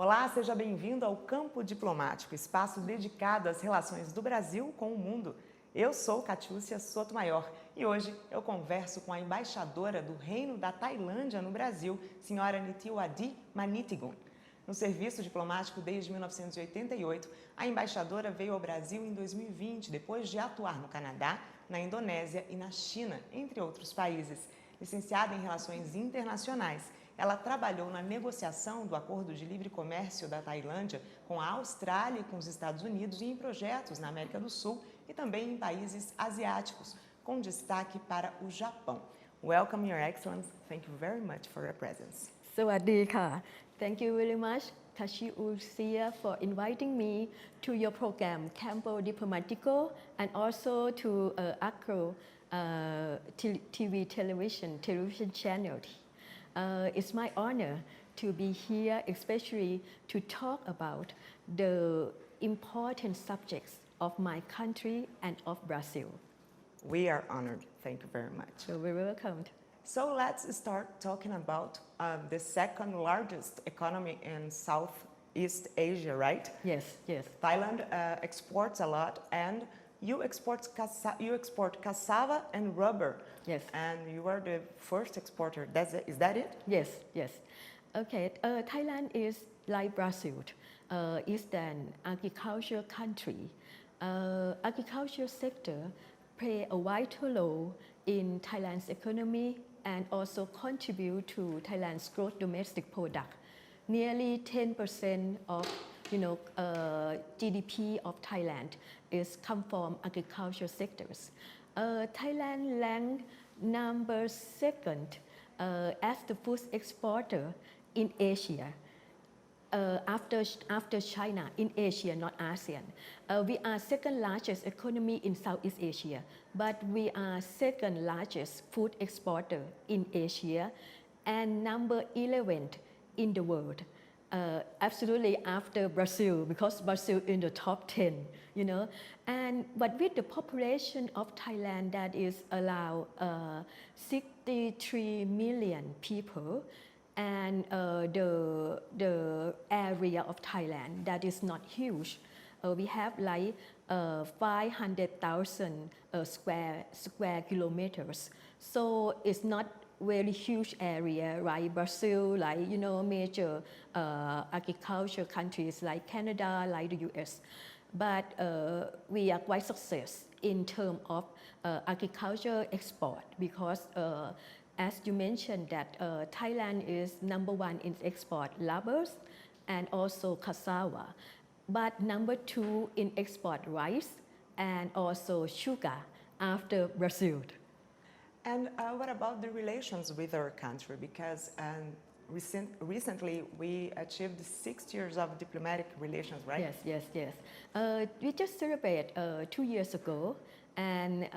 Olá, seja bem-vindo ao Campo Diplomático, espaço dedicado às relações do Brasil com o mundo. Eu sou Catiúcia Sotomayor e hoje eu converso com a embaixadora do Reino da Tailândia no Brasil, senhora Nitiwadi Manitigun. No serviço diplomático desde 1988, a embaixadora veio ao Brasil em 2020, depois de atuar no Canadá, na Indonésia e na China, entre outros países. Licenciada em Relações Internacionais, ela trabalhou na negociação do Acordo de Livre Comércio da Tailândia com a Austrália e com os Estados Unidos e em projetos na América do Sul e também em países asiáticos, com destaque para o Japão. Welcome, Your Excellency. Thank you very much for your presence. สวัสดีค่ะ Thank you very much Kachiucia for inviting me to your program Campo Diplomatico and also to Acro TV television channel. It's my honor to be here, especially to talk about the important subjects of my country and of Brazil. We are honored. Thank you very much. You're very welcome. So let's start talking about the second largest economy in Southeast Asia, right? Yes, yes. Thailand exports a lot, and you export cassava and rubber. Yes. And you are the first exporter. Is that it? Yes, yes. Okay, Thailand is like Brazil, is an agricultural country. Agriculture sector play a vital role in Thailand's economy and also contribute to Thailand's gross domestic product. Nearly 10% of GDP of Thailand is come from agriculture sectors. Thailand ranked number second as the food exporter in Asia. After China in Asia, not ASEAN. We are second largest economy in Southeast Asia, but we are second largest food exporter in Asia and number 11 in the world. Absolutely after Brazil, because Brazil in the top 10, but with the population of Thailand that is around 63 million people, and the area of Thailand that is not huge. We have like 500,000 square kilometers. So it's not very huge area, right? Brazil, like major agriculture countries like Canada, like the US. But we are quite success in terms of agriculture export because as you mentioned that Thailand is number one in export rubbers and also cassava, but number two in export rice and also sugar after Brazil. And what about the relations with our country? Because recently we achieved 6 years of diplomatic relations, right? Yes. We just celebrated 2 years ago, and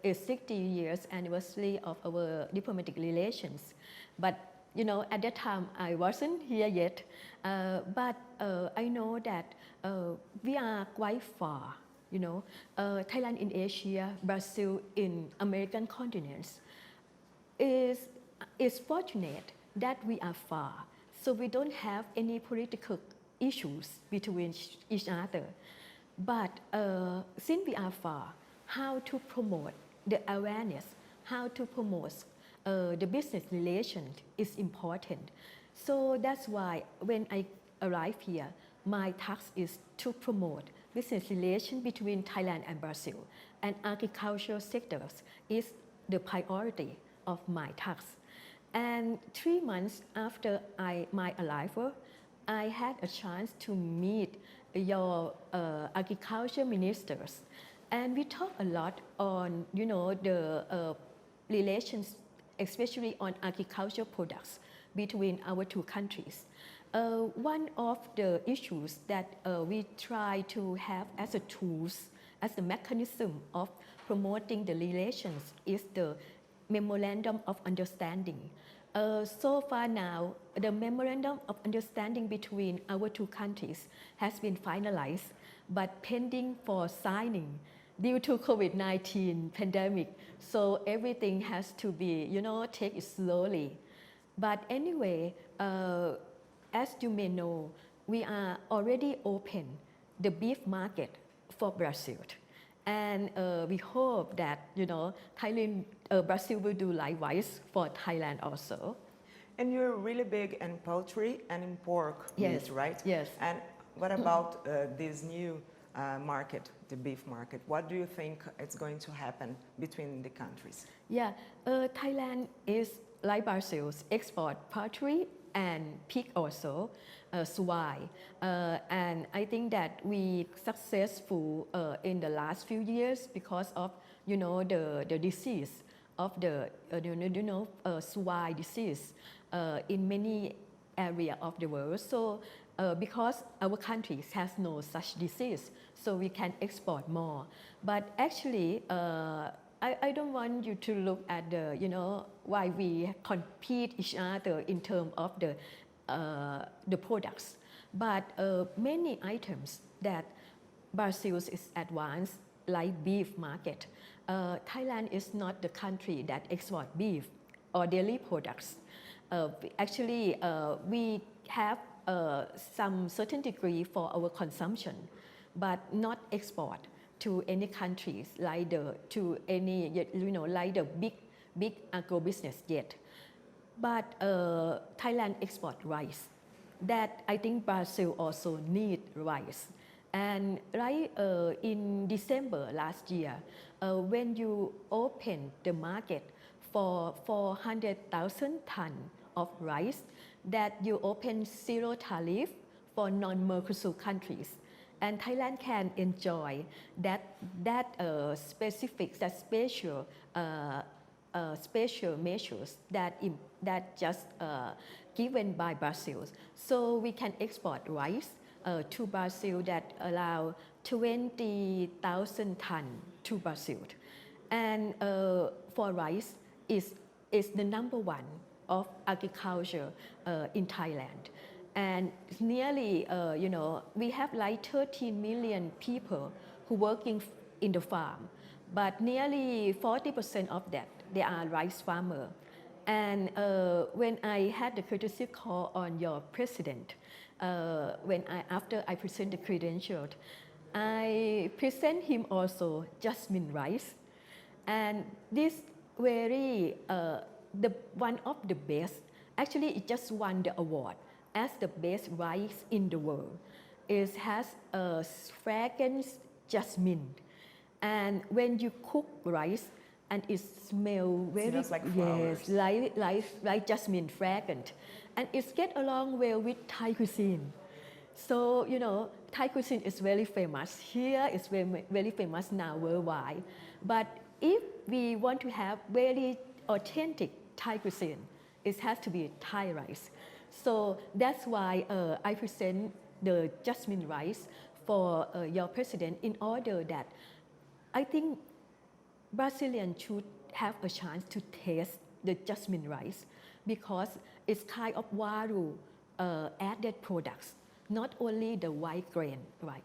it's 60 years anniversary of our diplomatic relations. But at that time I wasn't here yet, but I know that we are quite far. Thailand in Asia, Brazil in American continents is fortunate that we are far, so we don't have any political issues between each other. But since we are far, how to promote the awareness, how to promote the business relations is important. So that's why when I arrive here, my task is to promote business relations between Thailand and Brazil, and agricultural sectors is the priority of my task. And 3 months after my arrival, I had a chance to meet your agriculture ministers, and we talked a lot on the relations, especially on agricultural products between our two countries. One of the issues that we try to have as a tools, as a mechanism of promoting the relations is the Memorandum of Understanding. So far now, the Memorandum of Understanding between our two countries has been finalized, but pending for signing due to COVID-19 pandemic. So everything has to be, take it slowly. But anyway, as you may know, we are already open the beef market for Brazil. And we hope that, Thailand, Brazil will do likewise for Thailand also. And you're really big in poultry and in pork Yes, meat, right? yes. And what about this new market, the beef market? What do you think is going to happen between the countries? Yeah, Thailand is like Brazil, export poultry and pig also, swine. And I think that we successful in the last few years because of, the disease of the, swine disease in many areas of the world. So because our countries has no such disease, so we can export more. But actually, I don't want you to look at the, why we compete each other in terms of the products. But many items that Brazil is advanced, like beef market. Thailand is not the country that export beef or dairy products. Actually, we have some certain degree for our consumption, but not export to any countries like the big agro business yet. But Thailand export rice. That I think Brazil also need rice. And in December last year, when you open the market for 400,000 tons of rice, that you open zero tariff for non-Mercosur countries. And Thailand can enjoy that special measures that just given by Brazil. So we can export rice to Brazil that allow 20,000 tons to Brazil. And for rice is the number one of agriculture in Thailand. And nearly, we have like 13 million people who working in the farm, but nearly 40% of that, they are rice farmer. And when I had the courtesy call on your president, after I present the credentials, I present him also jasmine rice. And this very, one of the best, actually it just won the award as the best rice in the world. It has a fragrance jasmine. And when you cook rice, and it smells very, smells like flowers. Yes, like jasmine fragrant. And it gets along well with Thai cuisine. So, Thai cuisine is very famous. Here it's very, very famous now worldwide. But if we want to have very authentic Thai cuisine, it has to be Thai rice. So that's why I present the jasmine rice for your president in order that I think Brazilians should have a chance to taste the jasmine rice because it's kind of waru added products, not only the white grain rice.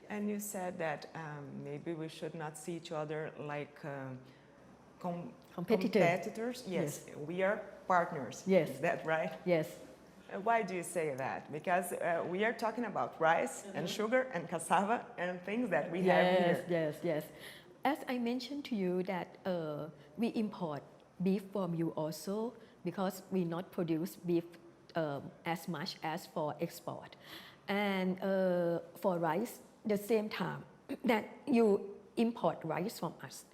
And you said that maybe we should not see each other like competitors. Yes, we are partners. Yes. Is that right? Yes. Why do you say that? Because we are talking about rice and sugar and cassava and things that we have here. Yes. As I mentioned to you that we import beef from you also because we not produce beef as much as for export. And for rice, the same time that you import rice from us,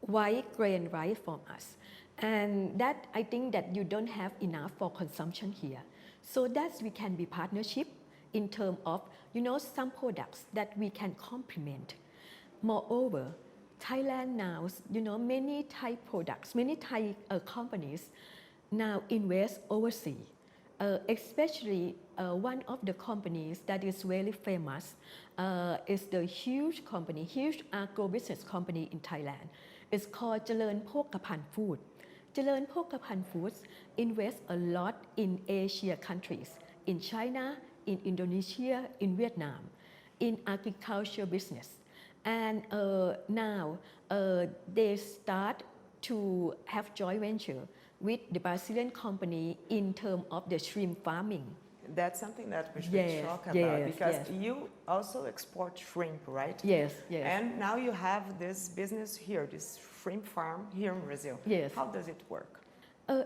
white grain rice from us. And that I think that you don't have enough for consumption here. So that we can be partnership in terms of, some products that we can complement. Moreover, Thailand now, many Thai products, many Thai companies now invest overseas. Especially one of the companies that is very famous is the huge agro business company in Thailand. It's called Jalern Pokapan Food. Jalern Pokapan Foods invests a lot in Asia countries, in China, in Indonesia, in Vietnam, in agriculture business. And now they start to have joint venture with the Brazilian company in terms of the shrimp farming. That's something that we should Yes, talk about yes, because yes. you also export shrimp, right? Yes, yes. And now you have this business here, this shrimp farm here in Brazil. Yes. How does it work?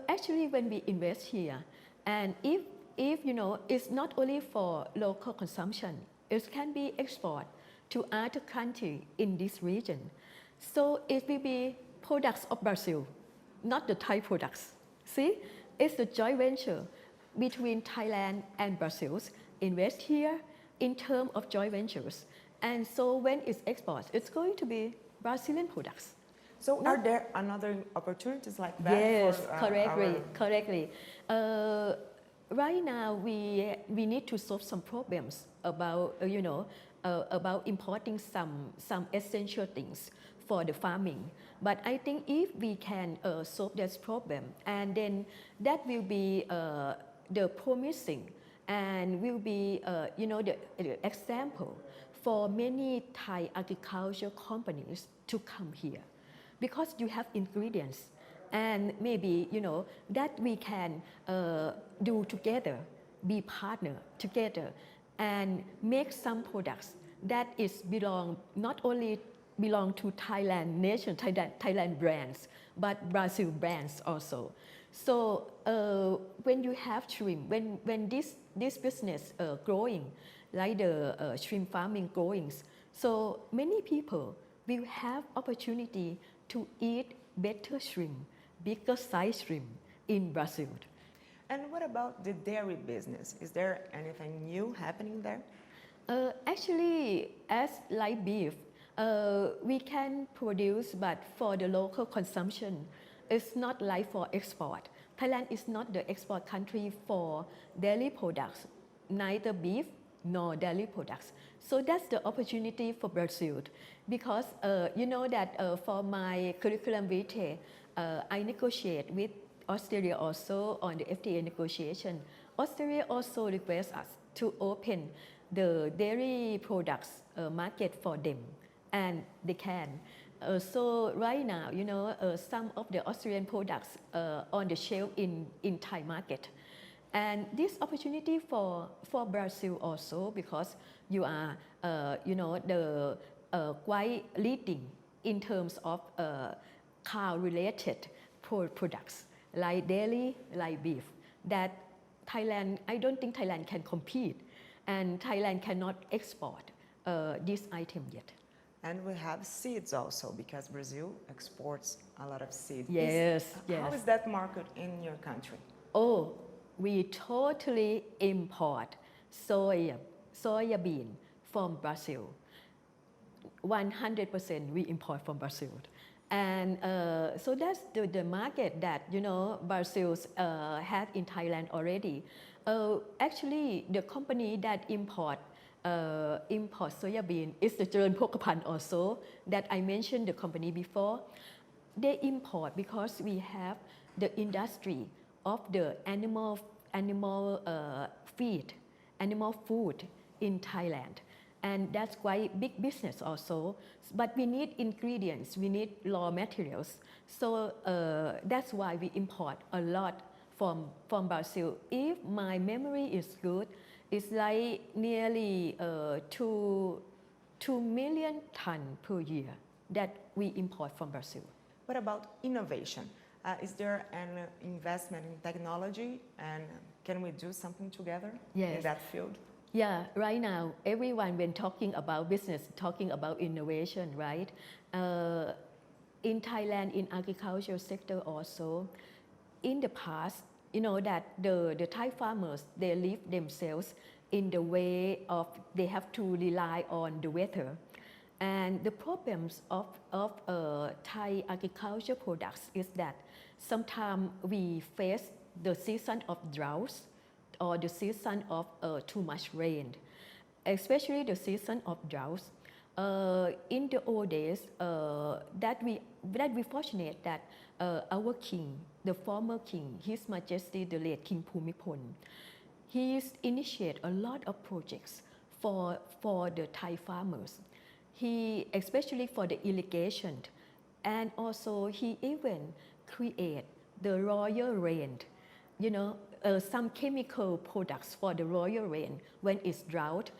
Actually, when we invest here, and if you know, it's not only for local consumption, it can be export to other country in this region. So it will be products of Brazil, not the Thai products. See, it's a joint venture between Thailand and Brazil. Invest here in terms of joint ventures, and so when it's export, it's going to be Brazilian products. So are there another opportunities like that? Yes, for, correctly. Right now, we need to solve some problems about about importing some essential things for the farming. But I think if we can solve this problem, and then that will be the promising and will be the example for many Thai agriculture companies to come here, because you have ingredients, and maybe that we can do together, be partner together, and make some products that is not only belong to Thailand nation, Thailand brands, but Brazil brands also. So when you have shrimp, when this business growing, like the shrimp farming growing, so many people will have opportunity to eat better shrimp, bigger size shrimp in Brazil. And what about the dairy business? Is there anything new happening there? Actually, as like beef, we can produce, but for the local consumption, it's not like for export. Thailand is not the export country for dairy products, neither beef nor dairy products. So that's the opportunity for Brazil, because you know that for my curriculum vitae, I negotiate with Australia also on the FTA negotiation. Australia also requests us to open the dairy products market for them, and they can. So right now, some of the Australian products on the shelf in Thai market. And this opportunity for Brazil also, because you are, the quite leading in terms of cow-related products, like dairy, like beef, that Thailand, I don't think Thailand can compete, and Thailand cannot export this item yet. And we have seeds also, because Brazil exports a lot of seeds. Yes, yes. How is that market in your country? Oh, we totally import soya bean from Brazil. 100% we import from Brazil. And so that's the market that, Brazil have in Thailand already. Actually, the company that import soya bean is the Charoen Phokaphan also, that I mentioned the company before. They import because we have the industry of the animal feed, animal food in Thailand. And that's quite big business also. But we need ingredients, we need raw materials. So that's why we import a lot from Brazil. If my memory is good, it's like nearly 2 million tons per year that we import from Brazil. What about innovation? Is there an investment in technology, and can we do something together in that field? Yeah, right now, everyone when talking about business, talking about innovation, right? In Thailand, in agricultural sector also, in the past, that the Thai farmers, they live themselves in the way of they have to rely on the weather. And the problems of Thai agriculture products is that sometimes we face the season of droughts or the season of too much rain, especially the season of droughts. In the old days, that we fortunate that our king, the former king, His Majesty the late King Bhumibol, he initiated a lot of projects for the Thai farmers. He, especially for the irrigation, and also he even create the royal rain. some chemical products for the royal rain when it's drought.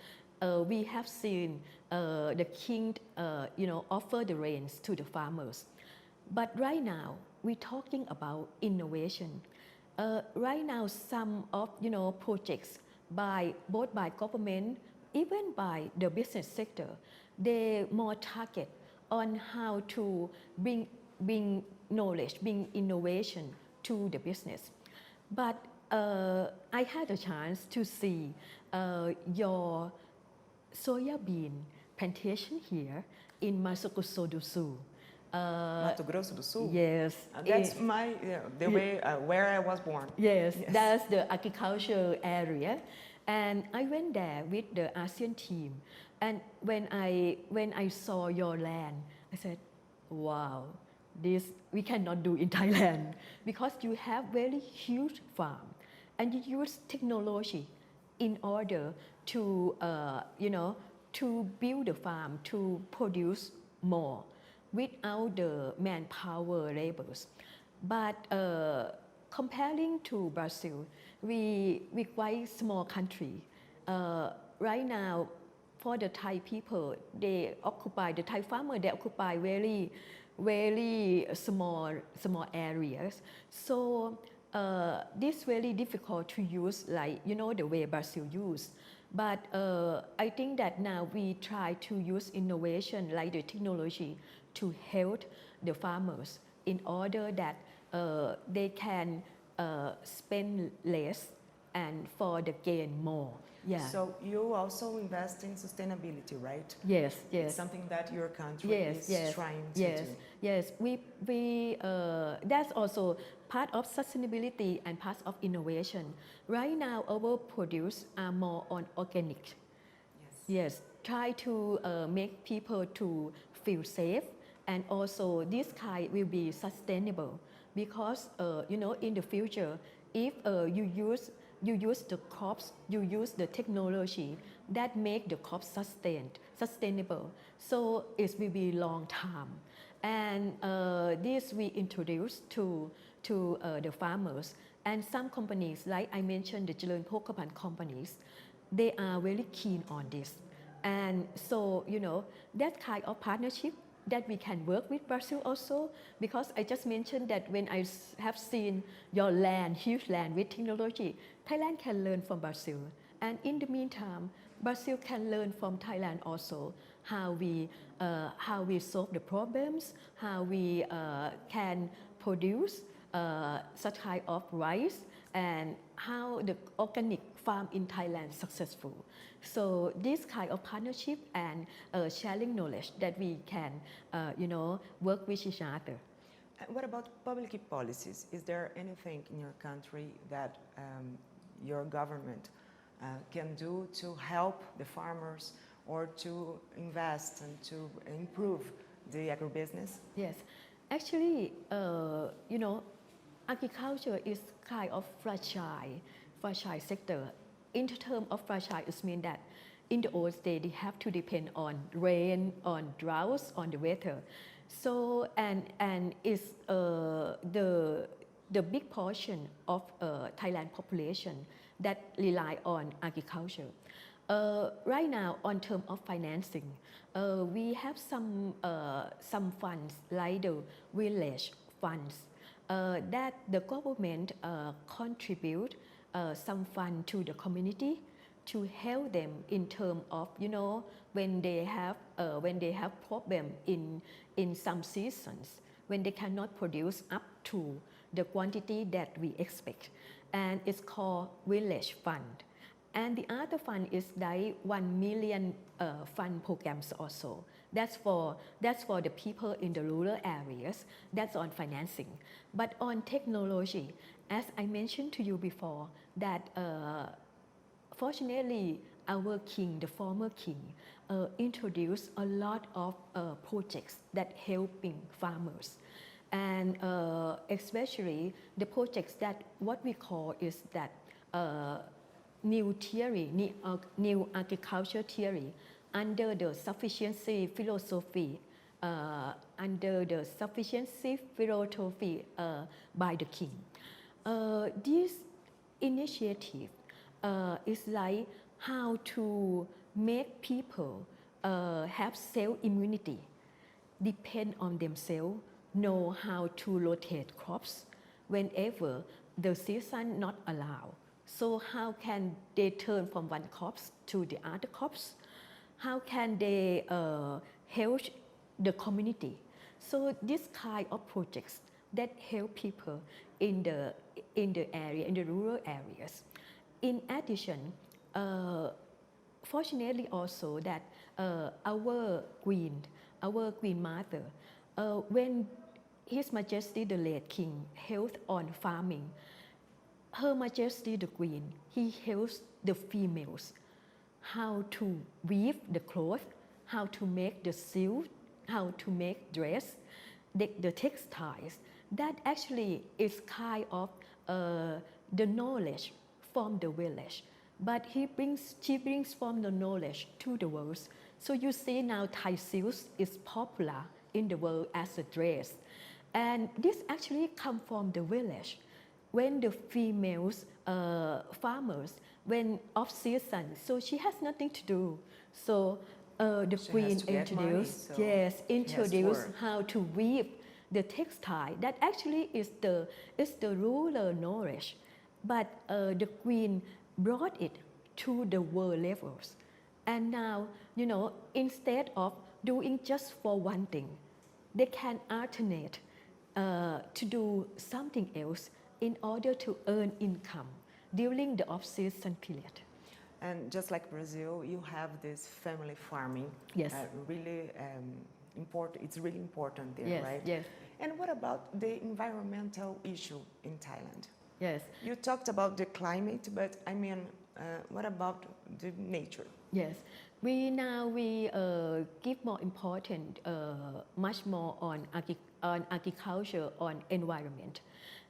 We have seen the king, offer the rains to the farmers. But right now, we're talking about innovation. Right now, some of projects both by government, even by the business sector, they more target on how to bring knowledge, bring innovation to the business. But I had a chance to see your soya bean plantation here in Mato Grosso do Sul. Mato Grosso do Sul? Yes. That's the way where I was born. Yes, that's the agriculture area. And I went there with the ASEAN team. And when I saw your land, I said, wow, this we cannot do in Thailand because you have very huge farm and you use technology in order to, to build the farm, to produce more without the manpower labors. But comparing to Brazil, we quite small country. Right now, for the Thai people, the Thai farmer, they occupy very small areas. So this very difficult to use, like the way Brazil use. But I think that now we try to use innovation like the technology to help the farmers in order that they can spend less and for the gain more. Yeah. So you also invest in sustainability, right? Yes. It's something that your country is trying to do. Yes. We that's also part of sustainability and part of innovation. Right now, our produce are more on organic. Yes. Try to make people to feel safe, and also this kind will be sustainable because in the future, if you use the crops, you use the technology that make the crops sustainable. So it will be long time. And this we introduce to the farmers. And some companies, like I mentioned, the Jalen Pokapan companies, they are very keen on this. And so, that kind of partnership that we can work with Brazil also, because I just mentioned that when I have seen your land, huge land with technology, Thailand can learn from Brazil. And in the meantime, Brazil can learn from Thailand also how we solve the problems, how we can produce such kind of rice, and how the organic farm in Thailand is successful. So this kind of partnership and sharing knowledge that we can, work with each other. And what about public policies? Is there anything in your country that your government can do to help the farmers or to invest and to improve the agribusiness? Yes, actually, agriculture is kind of fragile sector. In terms of fragile, it means that in the old days they have to depend on rain, on droughts, on the weather. So and it's the big portion of Thailand population that rely on agriculture. Right now, on terms of financing, we have some funds like the village funds that the government contribute some fund to the community to help them in terms of when they have problem in some seasons when they cannot produce up to the quantity that we expect, and it's called village fund. And the other fund is like 1 million fund programs also. That's for the people in the rural areas. That's on financing. But on technology, as I mentioned to you before, that fortunately our king, the former king, introduced a lot of projects that helping farmers. And especially the projects that what we call is that new theory, new agriculture theory under the sufficiency philosophy, by the king. This initiative is like how to make people have self-immunity, depend on themselves, know how to rotate crops whenever the season not allow. So how can they turn from one crops to the other crops? How can they help the community? So this kind of projects that help people in the area, in the rural areas. In addition, fortunately also that our Queen Mother, when His Majesty the late King held on farming, Her Majesty the Queen, he helps the females how to weave the cloth, how to make the silk, how to make dress, the textiles. That actually is kind of the knowledge from the village. But she brings from the knowledge to the world. So you see now Thai silk is popular in the world as a dress. And this actually come from the village. When the females farmers, when off season, so she has nothing to do. So the She queen has to get money, introduced, so yes, she has to introduced work. how to weave the textile. That actually is the rural knowledge, but the queen brought it to the world levels. And now, you know, instead of doing just for one thing, they can alternate to do something else in order to earn income during the off-season period. And just like Brazil, you have this family farming. Yes. Really important. It's really important there, Yes, right? yes. And what about the environmental issue in Thailand? Yes, You talked about the climate, but I mean, what about the nature? yes. We give more important, much more on agriculture, on environment.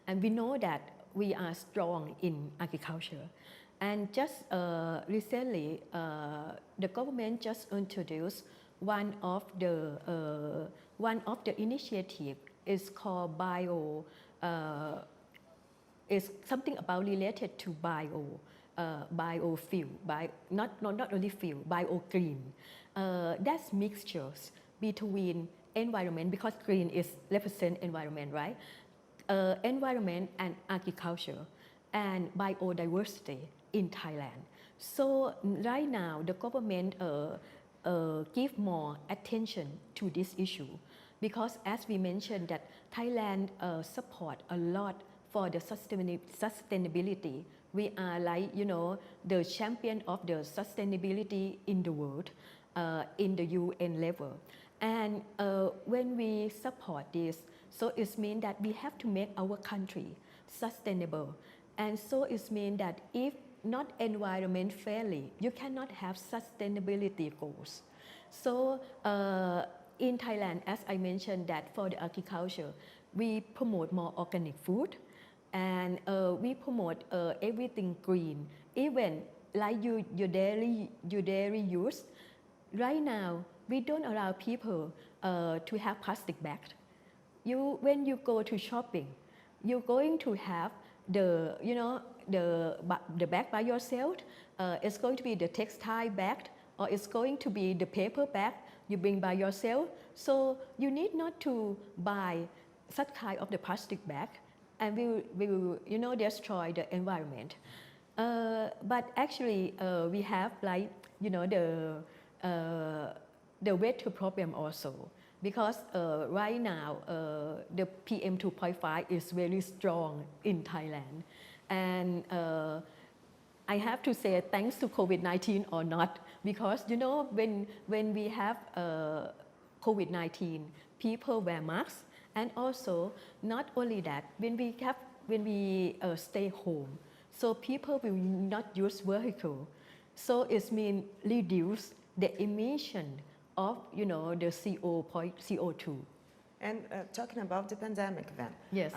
And we know that we are strong in agriculture. And just recently, the government just introduced one of the initiative is called is something about related to biofuel, not only fuel, biogreen. That's mixtures between environment, because green is represent environment, right? Environment and agriculture and biodiversity in Thailand. So right now the government give more attention to this issue, because as we mentioned that Thailand support a lot for the sustainability. We are like, you know, the champion of the sustainability in the world, in the UN level. And when we support this, so it means that we have to make our country sustainable. And so it means that if not environment friendly, you cannot have sustainability goals. So in Thailand, as I mentioned, that for the agriculture, we promote more organic food, and we promote everything green. Even like your daily use. Right now, we don't allow people to have plastic bags. When you go to shopping, you're going to have the bag by yourself. It's going to be the textile bag, or it's going to be the paper bag you bring by yourself. So you need not to buy such kind of the plastic bag, and will destroy the environment. But actually, we have like the weather problem also, because right now the PM 2.5 is very strong in Thailand, and I have to say thanks to COVID-19 or not, because when we have COVID-19, people wear masks, and also not only that, when we stay home, so people will not use vehicle, so it means reduce the emission of the CO2. And talking about the pandemic then, Yes.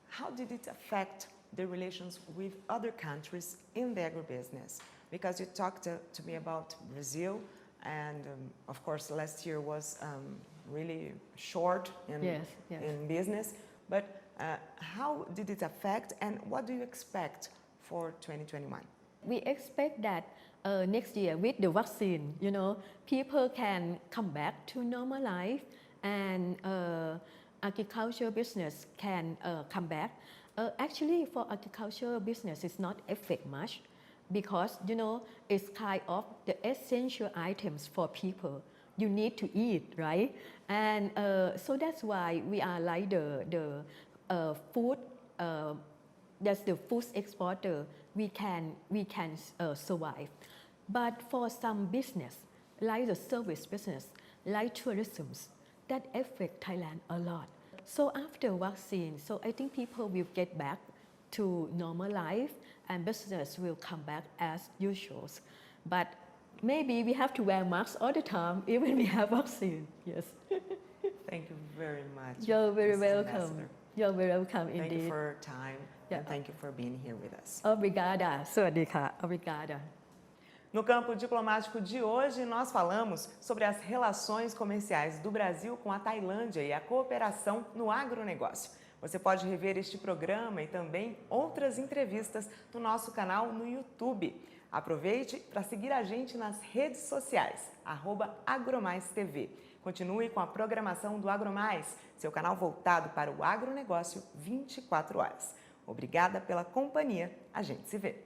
How did it affect the relations with other countries in the agribusiness? Because you talked to me about Brazil, and of course last year was really short in business, but how did it affect, and what do you expect for 2021? We expect that next year with the vaccine, people can come back to normal life and agriculture business can come back. Actually, for agriculture business, it's not affect much because, it's kind of the essential items for people. You need to eat, right? And so that's why we are like the food, that's the food exporter. We can survive. But for some business, like the service business, like tourism, that affect Thailand a lot. So after vaccine, so I think people will get back to normal life and business will come back as usual. But maybe we have to wear masks all the time, even we have vaccine. Yes. Thank you very much. You're very Mrs. welcome. Ambassador. You're very welcome indeed. Thank you for your time Yeah. and thank you for being here with us. Obrigada. สวัสดีค่ะ Obrigada. No campo diplomático de hoje, nós falamos sobre as relações comerciais do Brasil com a Tailândia e a cooperação no agronegócio. Você pode rever este programa e também outras entrevistas no nosso canal no YouTube. Aproveite para seguir a gente nas redes sociais, @AgroMaisTV. Continue com a programação do AgroMais, seu canal voltado para o agronegócio 24 horas. Obrigada pela companhia, a gente se vê.